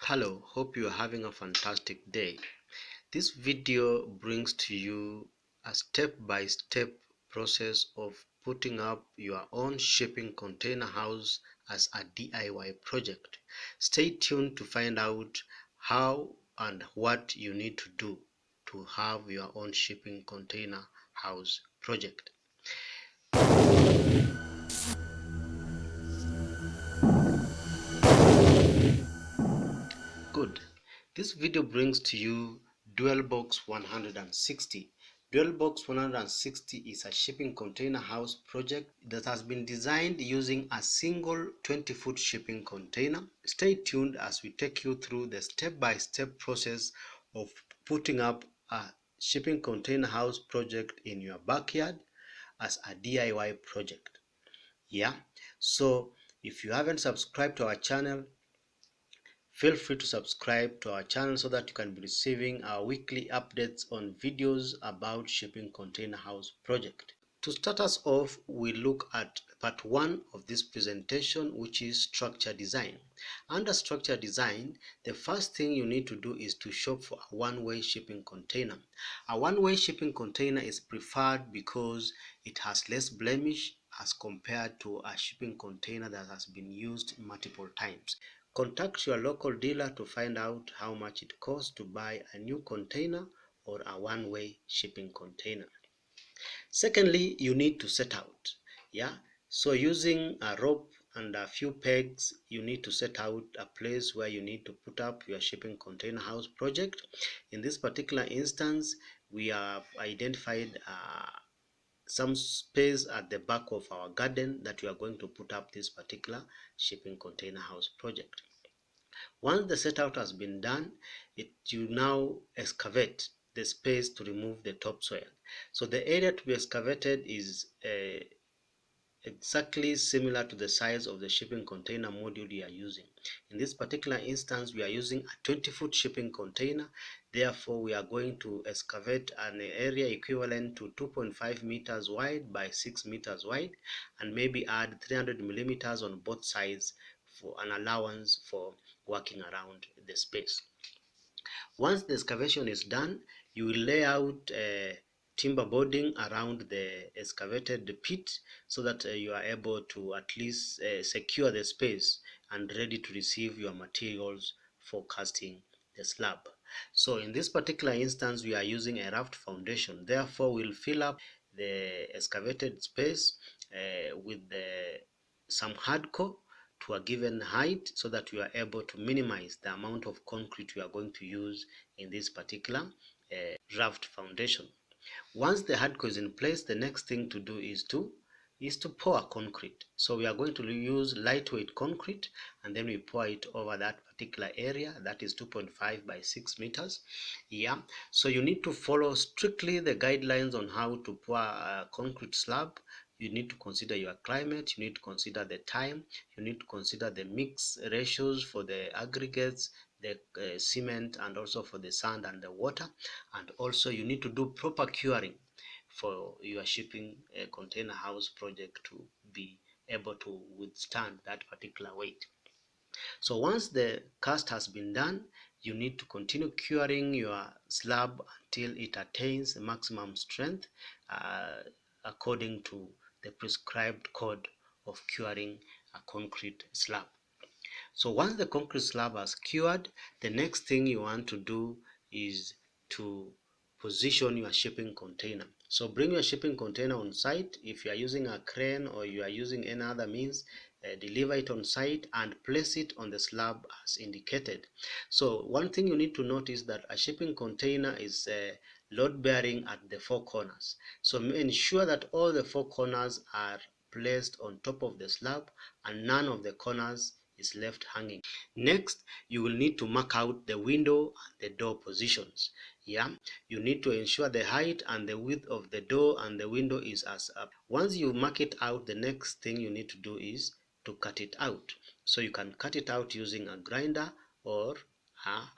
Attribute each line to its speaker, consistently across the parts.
Speaker 1: Hello, hope you are having a fantastic day. This video brings to you a step-by-step process of putting up your own shipping container house as a DIY project. Stay tuned to find out how and what you need to do to have your own shipping container house project. Good. This video brings to you DWELLBOX 160. DWELLBOX 160 is a shipping container house project that has been designed using a single 20-foot shipping container. Stay tuned as we take you through the step-by-step process of putting up a shipping container house project in your backyard as a DIY project. Yeah, so if you haven't subscribed to our channel, feel free to subscribe to our channel so that you can be receiving our weekly updates on videos about shipping container house project. To start us off, we look at part 1 of this presentation, which is structure design. Under structure design, the first thing you need to do is to shop for a one-way shipping container. A one-way shipping container is preferred because it has less blemish as compared to a shipping container that has been used multiple times. Contact your local dealer to find out how much it costs to buy a new container or a one-way shipping container. Secondly, you need to set out. So using a rope and a few pegs, you need to set out a place where you need to put up your shipping container house project. In this particular instance, we have identified some space at the back of our garden that we are going to put up this particular shipping container house project. Once the set out has been done, you now excavate the space to remove the topsoil. So the area to be excavated is exactly similar to the size of the shipping container module you are using. In this particular instance, we are using a 20-foot shipping container. Therefore, we are going to excavate an area equivalent to 2.5 meters wide by 6 meters wide, and maybe add 300 millimeters on both sides for an allowance for working around the space. Once the excavation is done, you will lay out timber boarding around the excavated pit so that you are able to at least secure the space and ready to receive your materials for casting the slab. So in this particular instance, we are using a raft foundation. Therefore, we'll fill up the excavated space with some hardcore to a given height so that we are able to minimize the amount of concrete we are going to use in this particular raft foundation. Once the hardcore is in place, the next thing to do is to pour concrete. So we are going to use lightweight concrete, and then we pour it over that particular area that is 2.5 by 6 meters. So you need to follow strictly the guidelines on how to pour a concrete slab. You need to consider your climate, you need to consider the time, you need to consider the mix ratios for the aggregates, the cement, and also for the sand and the water. And also you need to do proper curing for your shipping container house project to be able to withstand that particular weight. So once the cast has been done, you need to continue curing your slab until it attains the maximum strength according to the prescribed code of curing a concrete slab. So once the concrete slab has cured, the next thing you want to do is to position your shipping container. So bring your shipping container on site. If you are using a crane or you are using any other means, deliver it on site and place it on the slab as indicated. So one thing you need to notice that a shipping container is load bearing at the 4 corners. So ensure that all the 4 corners are placed on top of the slab and none of the corners is left hanging. Next, you will need to mark out the window and the door positions. You need to ensure the height and the width of the door and the window is as up. Once you mark it out, the next thing you need to do is to cut it out. So you can cut it out using a grinder or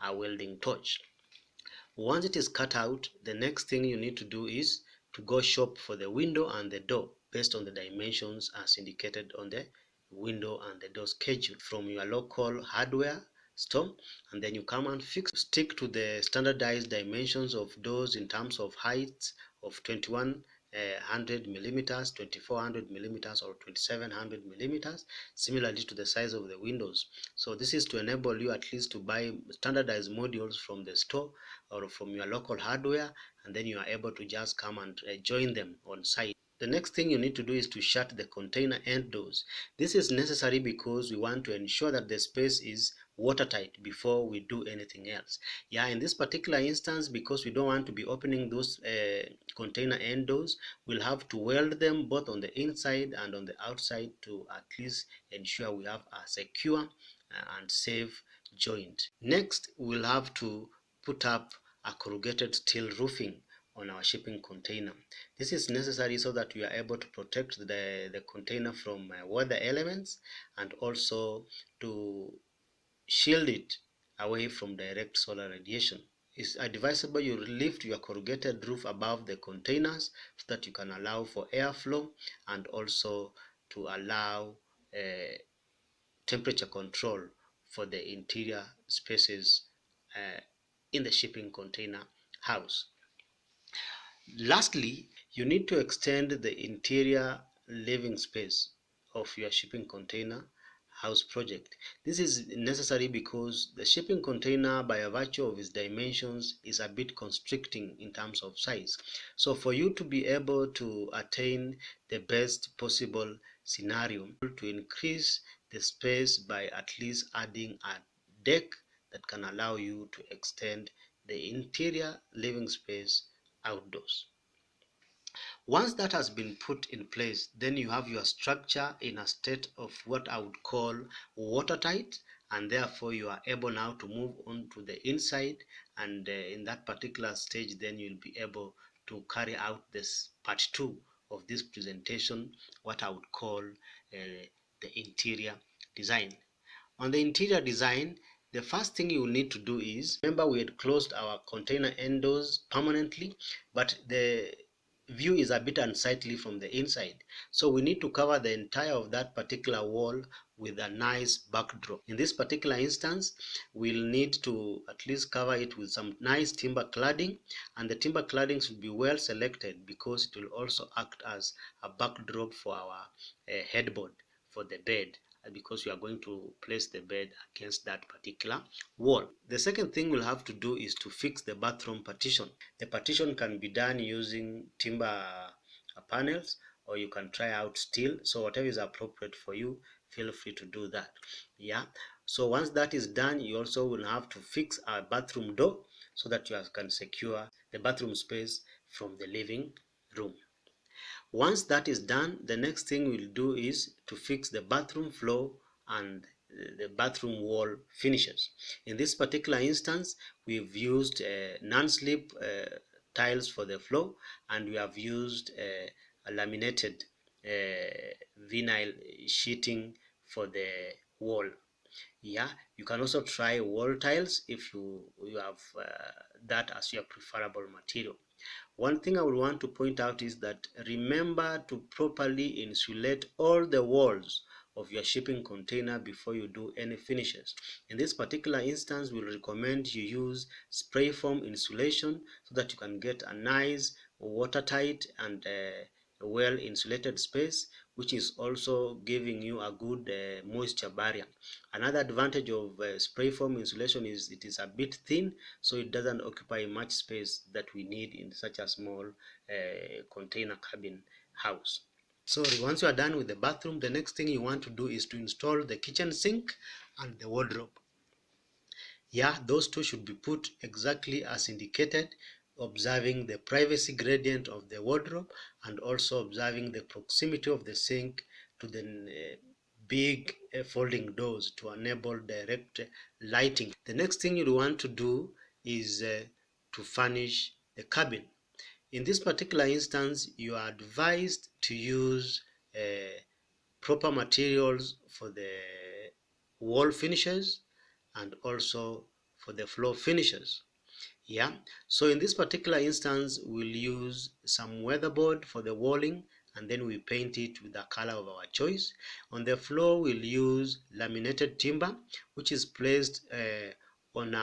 Speaker 1: a welding torch. Once it is cut out, the next thing you need to do is to go shop for the window and the door based on the dimensions as indicated on the window and the door schedule from your local hardware store, and then you come and stick to the standardized dimensions of doors in terms of height of 2100 millimeters, 2400 millimeters, or 2700 millimeters, similarly to the size of the windows. So this is to enable you at least to buy standardized modules from the store or from your local hardware, and then you are able to just come and join them on site. The next thing you need to do is to shut the container end doors. This is necessary because we want to ensure that the space is watertight before we do anything else. Yeah, in this particular instance, because we don't want to be opening those container end doors, we'll have to weld them both on the inside and on the outside to at least ensure we have a secure and safe joint. Next, we'll have to put up a corrugated steel roofing on our shipping container. This is necessary so that we are able to protect the container from weather elements, and also to shield it away from direct solar radiation. It's advisable you lift your corrugated roof above the containers so that you can allow for airflow and also to allow temperature control for the interior spaces in the shipping container house. Lastly, you need to extend the interior living space of your shipping container house project. This is necessary because the shipping container, by virtue of its dimensions, is a bit constricting in terms of size. So for you to be able to attain the best possible scenario, to increase the space by at least adding a deck that can allow you to extend the interior living space outdoors. Once that has been put in place, then you have your structure in a state of what I would call watertight, and therefore you are able now to move on to the inside, and in that particular stage then you'll be able to carry out this part 2 of this presentation, what I would call the interior design. On the interior design, the first thing you will need to do is, remember we had closed our container end doors permanently, but the view is a bit unsightly from the inside. So we need to cover the entire of that particular wall with a nice backdrop. In this particular instance, we'll need to at least cover it with some nice timber cladding, and the timber cladding should be well selected because it will also act as a backdrop for our headboard for the bed, because you are going to place the bed against that particular wall. The second thing we'll have to do is to fix the bathroom partition. The partition can be done using timber panels, or you can try out steel. So whatever is appropriate for you, feel free to do that. Yeah. So once that is done, you also will have to fix a bathroom door so that you can secure the bathroom space from the living room. Once that is done, the next thing we'll do is to fix the bathroom floor and the bathroom wall finishes. In this particular instance, we've used non-slip tiles for the floor, and we have used a laminated vinyl sheeting for the wall. Yeah, you can also try wall tiles if you have that as your preferable material. One thing I would want to point out is that remember to properly insulate all the walls of your shipping container before you do any finishes. In this particular instance, we'll recommend you use spray foam insulation so that you can get a nice watertight and well insulated space, which is also giving you a good moisture barrier. Another advantage of spray foam insulation is it is a bit thin, so it doesn't occupy much space that we need in such a small container cabin house. So once you are done with the bathroom, the next thing you want to do is to install the kitchen sink and the wardrobe. Yeah, those two should be put exactly as indicated, observing the privacy gradient of the wardrobe and also observing the proximity of the sink to the big folding doors to enable direct lighting. The next thing you want to do is to furnish the cabin. In this particular instance, you are advised to use proper materials for the wall finishes and also for the floor finishes. Yeah, so in this particular instance, we'll use some weatherboard for the walling and then we paint it with the color of our choice. On the floor, we'll use laminated timber, which is placed on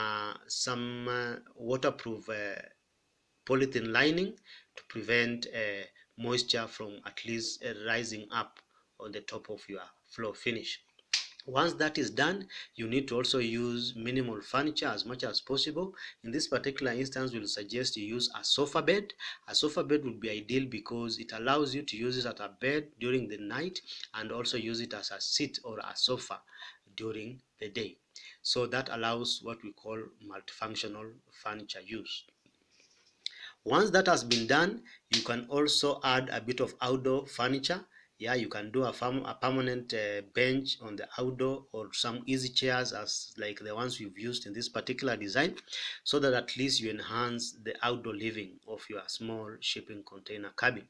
Speaker 1: some waterproof polythene lining to prevent moisture from at least rising up on the top of your floor finish. Once that is done, you need to also use minimal furniture as much as possible. In this particular instance, we'll suggest you use a sofa bed. A sofa bed would be ideal because it allows you to use it as a bed during the night and also use it as a seat or a sofa during the day. So that allows what we call multifunctional furniture use. Once that has been done, you can also add a bit of outdoor furniture. Yeah, you can do a permanent bench on the outdoor, or some easy chairs as like the ones we've used in this particular design, so that at least you enhance the outdoor living of your small shipping container cabin.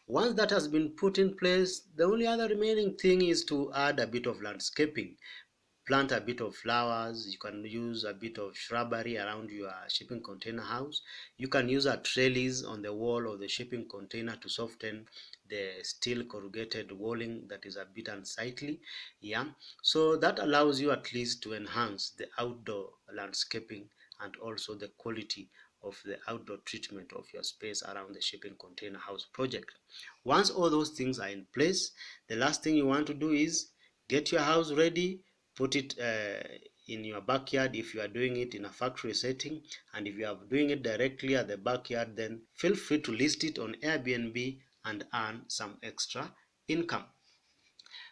Speaker 1: Once that has been put in place, the only other remaining thing is to add a bit of landscaping. Plant a bit of flowers. You can use a bit of shrubbery around your shipping container house. You can use a trellis on the wall of the shipping container to soften the steel corrugated walling that is a bit unsightly. Yeah, so that allows you at least to enhance the outdoor landscaping and also the quality of the outdoor treatment of your space around the shipping container house project. Once all those things are in place, the last thing you want to do is get your house ready. Put it in your backyard if you are doing it in a factory setting, and if you are doing it directly at the backyard, then feel free to list it on Airbnb and earn some extra income.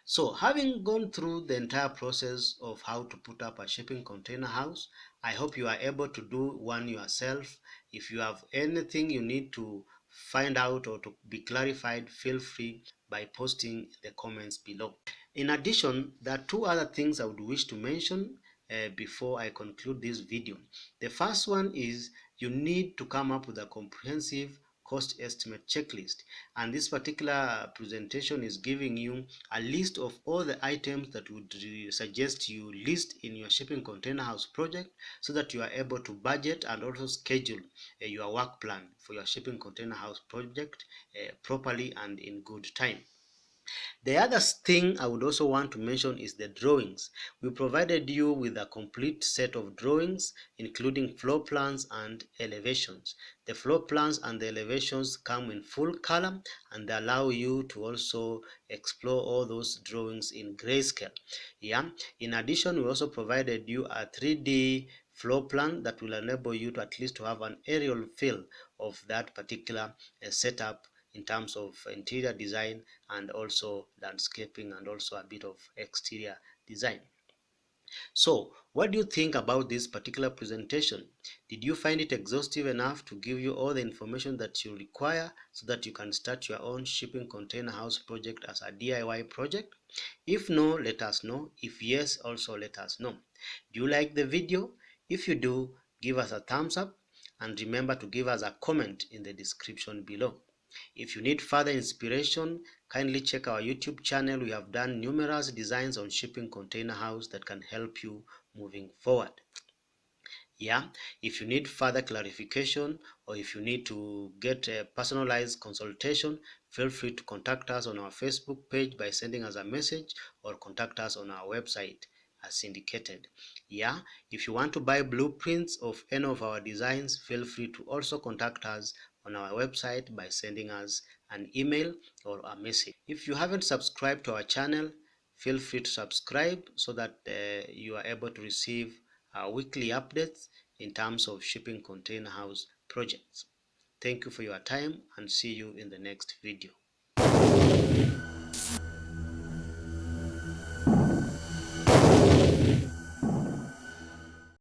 Speaker 1: So having gone through the entire process of how to put up a shipping container house, I hope you are able to do one yourself. If you have anything you need to find out or to be clarified, feel free by posting the comments below. In addition, there are two other things I would wish to mention before I conclude this video. The first one is you need to come up with a comprehensive cost estimate checklist, and this particular presentation is giving you a list of all the items that would suggest you list in your shipping container house project, so that you are able to budget and also schedule your work plan for your shipping container house project properly and in good time. The other thing I would also want to mention is the drawings. We provided you with a complete set of drawings, including floor plans and elevations. The floor plans and the elevations come in full color, and they allow you to also explore all those drawings in grayscale. Yeah. In addition, we also provided you a 3D floor plan that will enable you to at least to have an aerial feel of that particular setup in terms of interior design and also landscaping and also a bit of exterior design. So, what do you think about this particular presentation? Did you find it exhaustive enough to give you all the information that you require so that you can start your own shipping container house project as a DIY project? If no, let us know. If yes, also let us know. Do you like the video? If you do, give us a thumbs up, and remember to give us a comment in the description below. If you need further inspiration, kindly check our YouTube channel. We have done numerous designs on shipping container house that can help you moving forward. Yeah, if you need further clarification, or if you need to get a personalized consultation, feel free to contact us on our Facebook page by sending us a message, or contact us on our website as indicated. Yeah, if you want to buy blueprints of any of our designs, feel free to also contact us on our website by sending us an email or a message. If you haven't subscribed to our channel, feel free to subscribe so that you are able to receive weekly updates in terms of shipping container house projects. Thank you for your time, and see you in the next video.